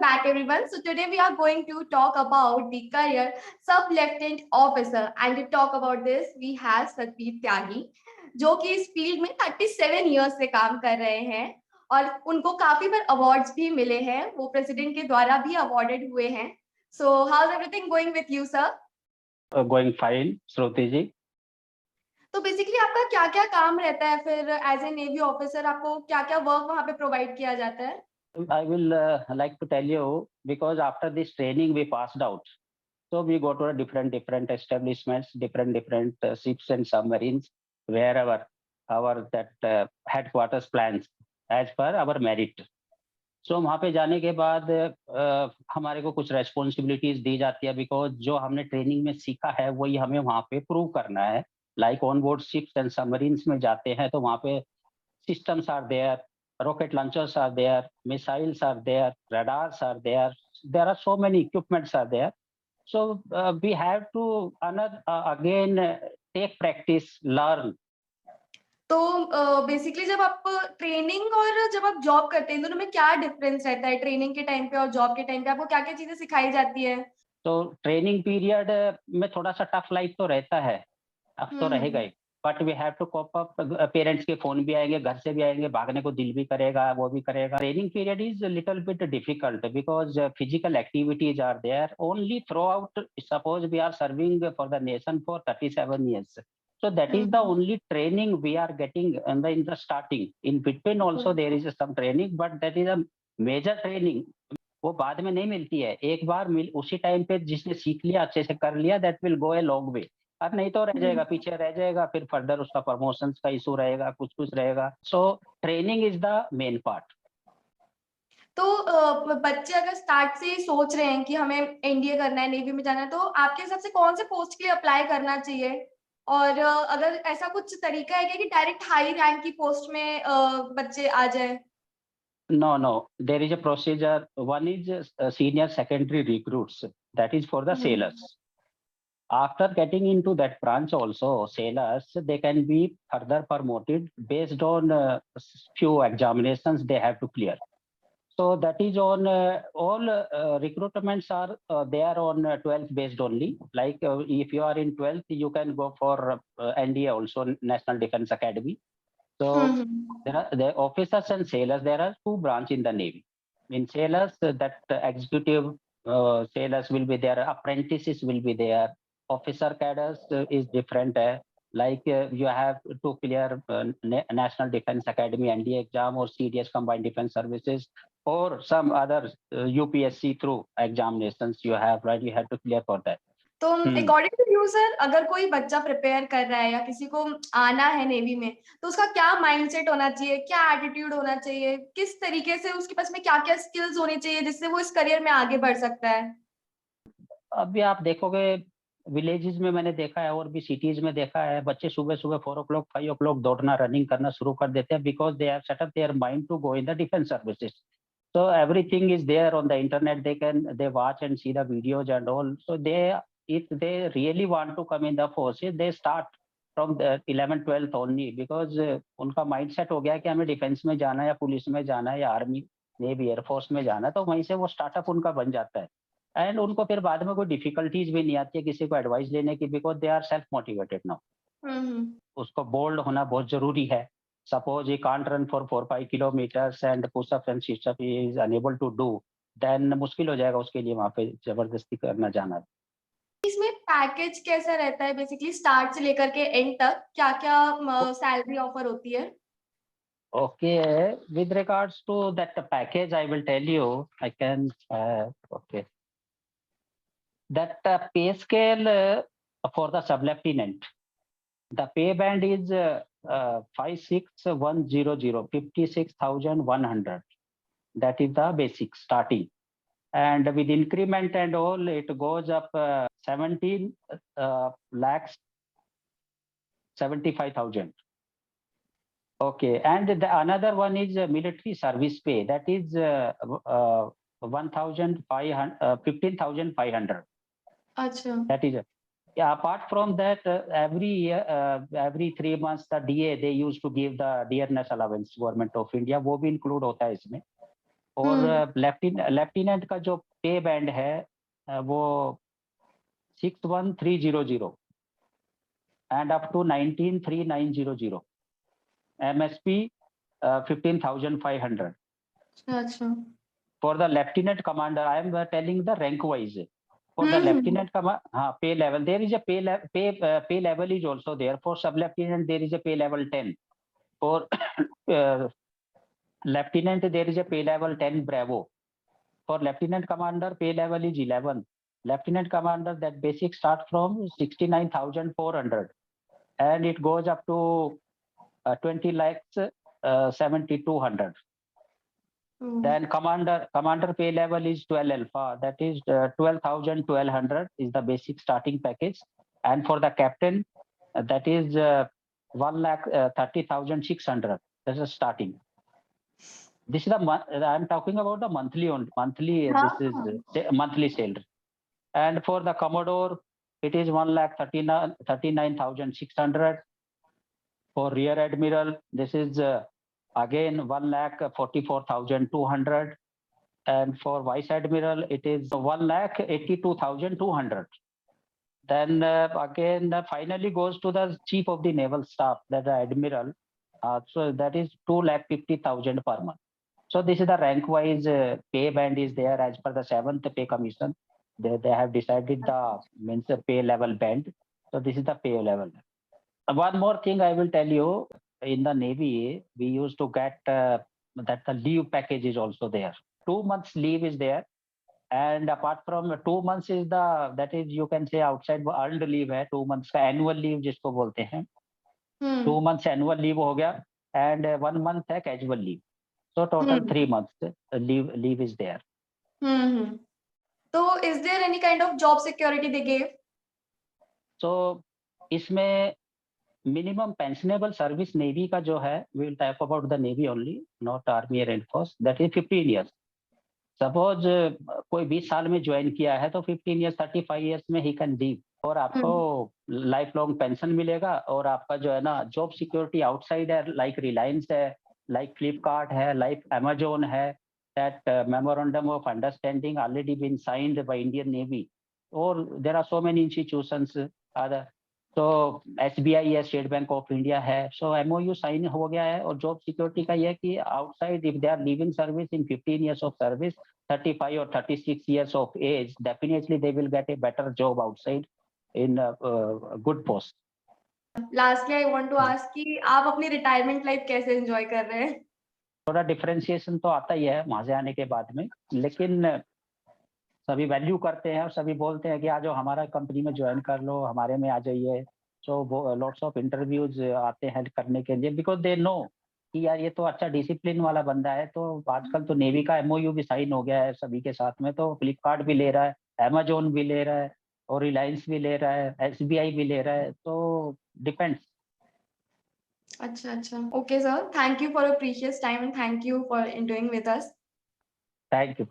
back everyone. So today we are going to talk about the career sub-lieutenant officer, and to talk about this we have Satveer Tyagi जो कि इस field में 37 years से काम कर रहे हैं और उनको काफी बार अवार्ड्स भी मिले हैं, वो प्रेसिडेंट के द्वारा भी अवार्डेड हुए हैं. So how is everything going with you sir? Going fine, Shruti ji. तो बेसिकली आपका क्या क्या काम रहता है, फिर एज ए नेवी ऑफिसर आपको क्या क्या वर्क वहां पे प्रोवाइड किया जाता है? I will like to tell you because after this training we passed out. So we go to a different establishments, different ships and submarines, wherever our that headquarters plans as per our merit. So वहाँ पे जाने के बाद हमारे को कुछ responsibilities दी जाती है बिकॉज जो हमने ट्रेनिंग में सीखा है वही हमें वहाँ पे प्रूव करना है. Like on board ships and submarines में जाते हैं तो वहाँ पे systems are there, rocket launchers are there, missiles are there, radars are there. There are so many equipments are there. So we have to again take practice, learn. तो basically जब आप training और जब आप जॉब करते हैं दोनों में क्या डिफरेंस रहता है? ट्रेनिंग के टाइम पे और जॉब के टाइम पे आपको क्या क्या चीजें सिखाई जाती है? तो ट्रेनिंग पीरियड में थोड़ा सा टफ लाइफ तो रहता है, अब तो रहेगा ही. But we have to cope up. Parents के फोन भी आएंगे, घर से भी आएंगे, भागने को दिल भी करेगा, वो भी करेगा. Training period is little bit difficult because physical activities are there only through. Suppose we are serving for the nation for 37 years. So that is the only training we are getting in the starting. In between also there is some training, but that is a major training. वो बाद में नहीं मिलती है. एक बार उसी time पे जिसने सीख लिया, अच्छे से कर लिया, that will go a long way. अब नहीं तो रह जाएगा, पीछे रह जाएगा, फिर फर्दर उसका प्रमोशन का इशू रहेगा, कुछ रहेगा. So training is the main part. तो बच्चे अगर स्टार्ट से ही सोच रहे हैं कि हमें एनडीए करना है, नेवी में जाना है, तो आपके हिसाब से कौन से पोस्ट के लिए अप्लाई करना चाहिए? और अगर ऐसा कुछ तरीका है कि डायरेक्ट हाई रैंक की पोस्ट में बच्चे आ जाए? No, there is a procedure. One is senior secondary recruits, that is for the sailors. After getting into that branch also, sailors, they can be further promoted based on few examinations they have to clear. So that is on all recruitments are there on 12th based only. Like if you are in 12th, you can go for NDA also, National Defense Academy. So there are the officers and sailors. There are two branches in the Navy. In sailors, that executive sailors will be there. Apprentices will be there. Officer cadres is different. Like you have to clear National Defense Academy NDA exam or CDS Combined Defense Services or some other UPSC through examinations you have, right? You have to clear for that. तो according to you sir, अगर कोई बच्चा prepare कर रहा है या किसी को आना है नेवी में, तो उसका क्या माइंडसेट होना चाहिए, क्या एटीट्यूड होना चाहिए, किस तरीके से उसके पास में क्या क्या स्किल्स होनी चाहिए जिससे वो इस करियर में आगे बढ़ सकता है? अभी आप देखोगे विलेजेस में मैंने देखा है और भी सिटीज में देखा है, बच्चे सुबह 4 o'clock 5 o'clock दौड़ना, रनिंग करना शुरू कर देते हैं because they have set up there mind to go in the defence services. So everything is there on the internet. They watch and see the videos and all. So if they really want to come in the forces, they start from the 11th 12th only because उनका mindset हो गया कि हमें defence में जाना है या police में जाना है या आर्मी नेवी एयरफोर्स में जाना है, तो वहीं से वो स्टार्टअप उनका बन जाता है. एंड उनको फिर बाद में कोई डिफिकल्टीज भी नहीं आती है किसी को एडवाइस लेने की because they are self motivated now. उसको बोल्ड होना बहुत जरूरी है. Suppose he can't run for 4-5 kilometers and push-ups and sit-ups he is unable to do, then मुश्किल हो जाएगा उसके लिए वहाँ पे जबरदस्ती करना जाना. इसमें पैकेज कैसा रहता है? बेसिकली स्टार्ट से लेकर के एंड तक क्या क्या सैलरी ऑफर होती है? Okay, with regards to that package, I will tell you. I can okay. That pay scale for the sub-lieutenant, the pay band is 56,100, 56,100. That is the basic starting. And with increment and all, it goes up 17 lakhs 75,000. Okay, and another one is military service pay. That is 15,500. अच्छा. That is yeah. Apart from that, every year, every 3 months, the DA they used to give the dearness allowance. Government of India वो भी include होता है इसमें. और lieutenant का जो पे बैंड है वो 61300 and up to 193,900. MSP 15,500. अच्छा For the lieutenant commander, I am telling the rank wise. For the lieutenant pay level, there is a pay level is also there. For sub lieutenant, there is a pay level 10. For lieutenant, there is a pay level 10 Bravo. For lieutenant commander, pay level is 11. Lieutenant commander, that basic start from 69,400 and it goes up to 20 lakhs 7,200. Then commander pay level is 12 alpha, that is 12,1200 is the basic starting package. And for the captain, that is 1,30,600. That's a starting. This is I'm talking about the monthly only. This is monthly salary. And for the Commodore, it is 1,39,600. For rear admiral, this is again 1,44,200. And for vice admiral, it is 1,82,200. Then again, finally goes to the chief of the naval staff, that the admiral. So that is 2,50,000 per month. So this is the rank wise pay band is there as per the 7th pay commission. They have decided the means pay level band. So this is the pay level. One more thing I will tell you, in the Navy, we used to get that the leave package is also there. 2 months leave is there. And apart from 2 months is that is you can say outside earned leave है, 2 months का annual leave जिसको बोलते हैं. 2 months annual leave हो गया and 1 month है casual leave. So total 3 months leave is there. So is there any kind of job security they gave? So इसमें minimum pensionable service Navy का जो है, we will talk about the Navy only, not Army or Air Force, that is 15 years. Suppose कोई 20 साल में join किया है तो 15 ईयर्स 35 ईयर्स में ही कैन लीव और आपको लाइफ लॉन्ग पेंशन मिलेगा और आपका जो है ना जॉब सिक्योरिटी आउटसाइड है, लाइक रिलायंस है, लाइक फ्लिपकार्ट है, लाइक अमेजोन है, that memorandum of understanding already been signed by Indian Navy और there are so many institutions other. तो SBI है, स्टेट बैंक ऑफ इंडिया है, सो MOU साइन हो गया है और जॉब सिक्योरिटी का यह है कि outside if they are living service in 15 years of service, 35 or 36 years of age, definitely they will get a better job outside in a good post. Lastly, I want to ask कि आप अपनी retirement life कैसे enjoy कर रहे हैं? थोड़ा differentiation तो आता ही है वहां से आने के बाद में, लेकिन सभी वैल्यू करते हैं और सभी बोलते हैं कि आज हमारा कंपनी में ज्वाइन कर लो, हमारे में आ जाइए. सो लॉट्स ऑफ इंटरव्यूज आते हैं करने के लिए बिकॉज दे नो कि यार ये तो अच्छा डिसिप्लिन वाला बंदा है. तो आजकल तो नेवी का MOU भी साइन हो गया है सभी के साथ में, तो फ्लिपकार्ट भी ले रहा है, अमेजोन भी ले रहा है और रिलायंस भी ले रहा है, SBI भी ले रहा है, तो डिपेंड्स. अच्छा. Okay, sir. Thank you for your precious time and thank you for doing with us. Thank you.